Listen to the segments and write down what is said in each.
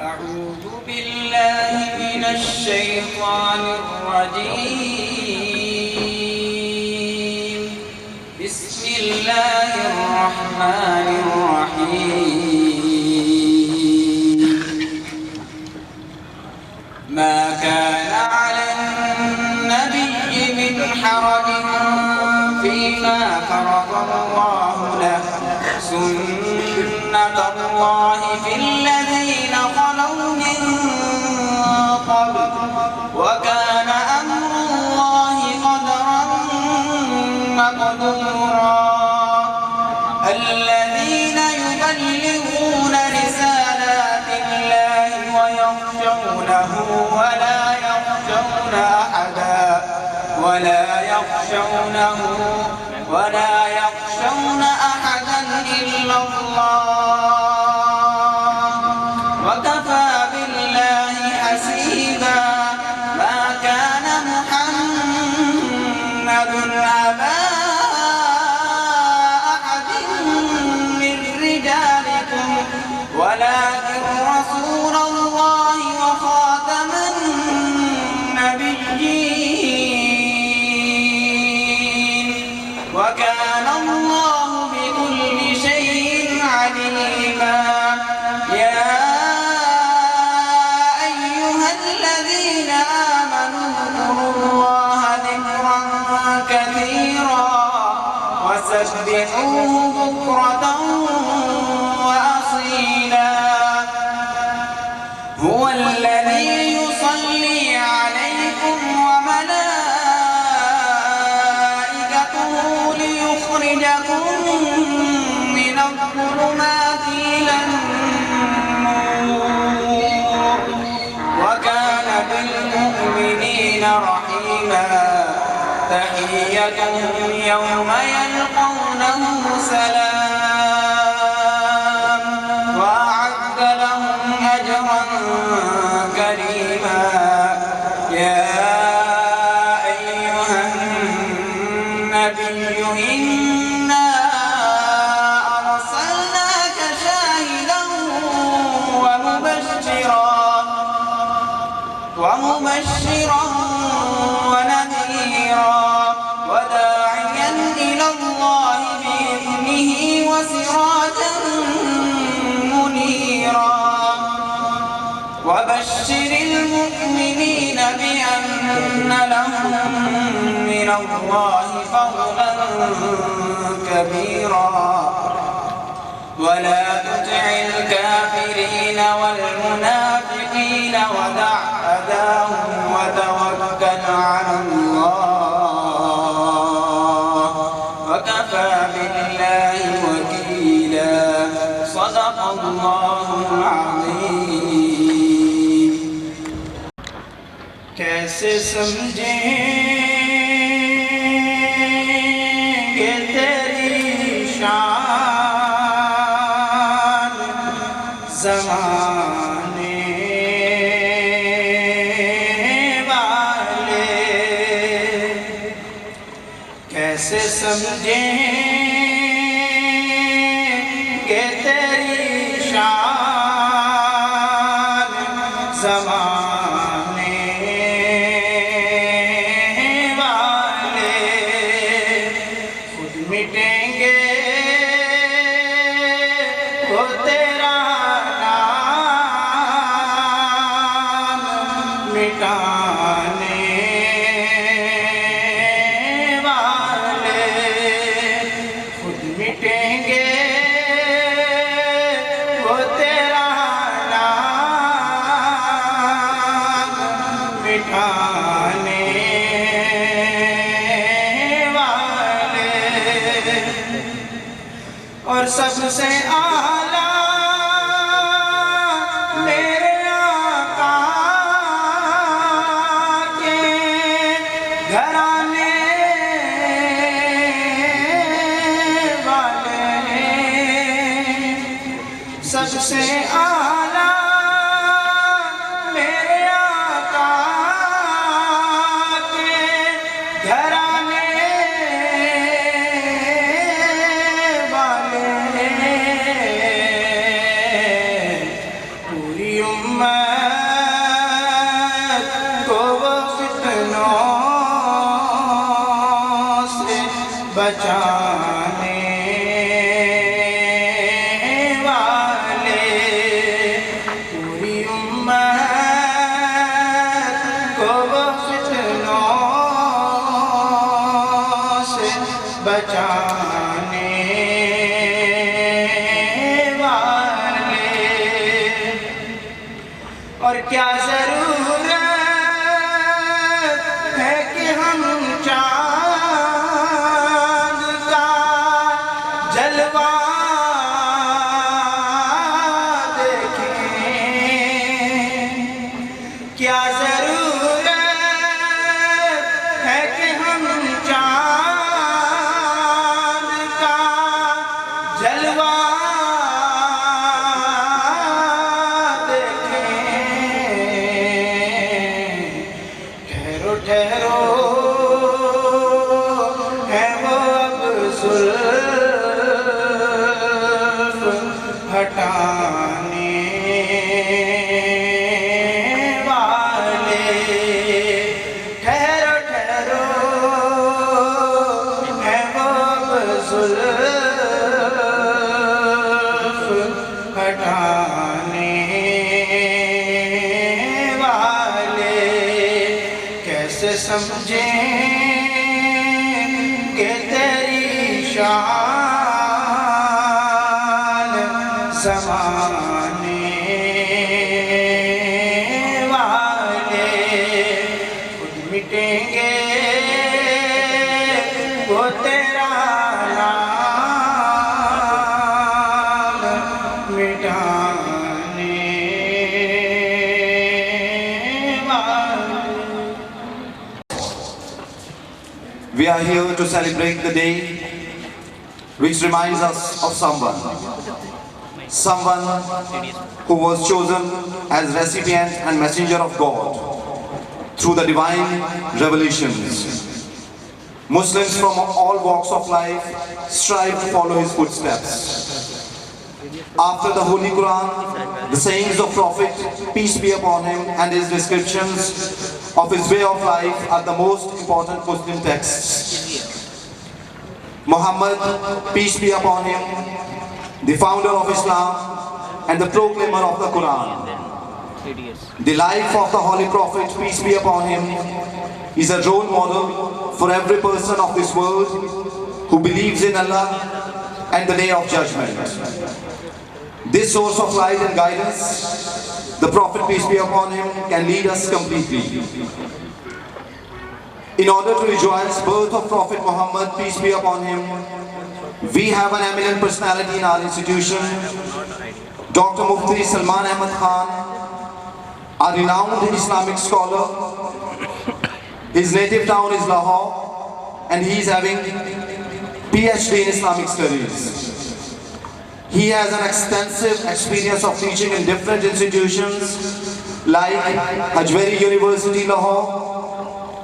أعوذ بالله من الشيطان الرجيم. بسم الله الرحمن الرحيم. ما كان على النبي من حرج فيما فرض الله له، سنة الله في الذين خلوا من قبل، وكان أمر الله قدرا مقدورا. الذين يبلغون رسالات الله ويخشونه ولا يخشون أحدا إلا الله، وكفى بالله حسيبا. ما كان محمد أبا أحد من رجالكم ولكن رسول الله وخاتم النبيين، وكان الله بكل شيء عليما. يا أيها الذين آمنوا اذكروا الله ذكرا كثيرا وسبحوه بكرة وأصيلا. هو الذي يصلي عليكم وملائكته ليخرجكم من الظلمات إلى النور، وكان بالمؤمنين رحيما. تحيتهم يوم يلقونه سلام، وأعد لهم أجرا كريما. يا أيها النبي إنا أرسلناك شاهدا ومبشرا ونذيرا وداعيا إلى الله بإذنه وسراجا منيرا. وبشر المؤمنين بأن لهم من الله فضلا كبيرا. ولا تطع الكافرين والمنافقين ودع أذاهم وتوكل على الله، وكفى بالله وكيلا. صدق الله العظيم. कैसे समझेंगे तेरी शान ज़माने वाले, कैसे समझेंगे तेरी शान ज़माने वाले। खुद मिटेंगे वो तेरा नाम मिटाने वाले। खुद मिटेंगे वो तेरा नाम मिटाने वाले। और सबसे आला मेरे आका के घराने वाले, सबसे आला मेरे आका के घराने वाले। बचाने वाले, पूरी उम्मत को वो फितनों से बचाने वाले। और क्या जरूरत है कि हम चाँद का जलवा देखें, क्या जरूरत है कि हम चाँद का जलवा ठहरो है वो अब जुल्फ हटाने वाले। ठहरो ठहरो है वो अब जुल्फ हटाने वाले। कैसे समझेंगे तेरी शान ज़माने वाले। खुद मिटेंगे वो तेरा नाम मिटाने वाले। We are here to celebrate the day which reminds us of someone who was chosen as recipient and messenger of God through the divine revelations. Muslims from all walks of life strive to follow his footsteps. After the Holy Quran, the sayings of Prophet, peace be upon him, and his descriptions of his way of life are the most important Muslim texts. Muhammad, peace be upon him, the founder of Islam and the proclaimer of the Quran. The life of the Holy Prophet, peace be upon him, is a role model for every person of this world who believes in Allah and the Day of Judgment. This source of light and guidance, the Prophet, peace be upon him, can lead us completely. In order to rejoice birth of Prophet Muhammad, peace be upon him, we have an eminent personality in our institution, Dr. Mufti Salman Ahmad Khan, a renowned Islamic scholar. His native town is Lahore and he is having PhD in Islamic Studies. He has an extensive experience of teaching in different institutions like Ajmeri University, Lahore,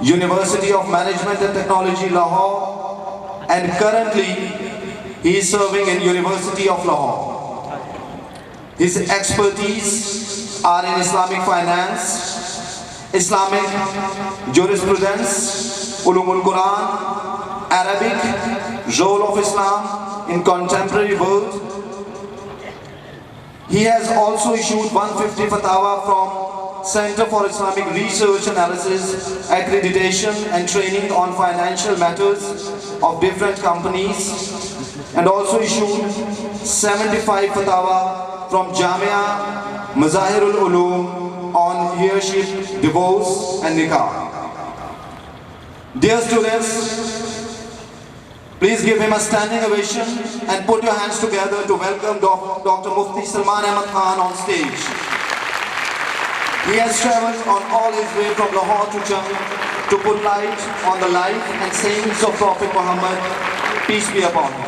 University of Management and Technology, Lahore, and currently he is serving in University of Lahore. His expertise are in Islamic finance, Islamic jurisprudence, Ulumul Quran, Arabic, role of Islam in contemporary world. He has also issued 150 fatwa from Center for Islamic Research Analysis, Accreditation and Training on Financial Matters of different companies, and also issued 75 fatwa from Jamia Mazahirul Ulum on heirship, divorce and nikah. Dear students, please give him a standing ovation and put your hands together to welcome Dr. Mufti Salman Ahmad Khan on stage. He has travelled on all his way from Lahore to Jammu to put light on the life and sayings of Prophet Muhammad, peace be upon him.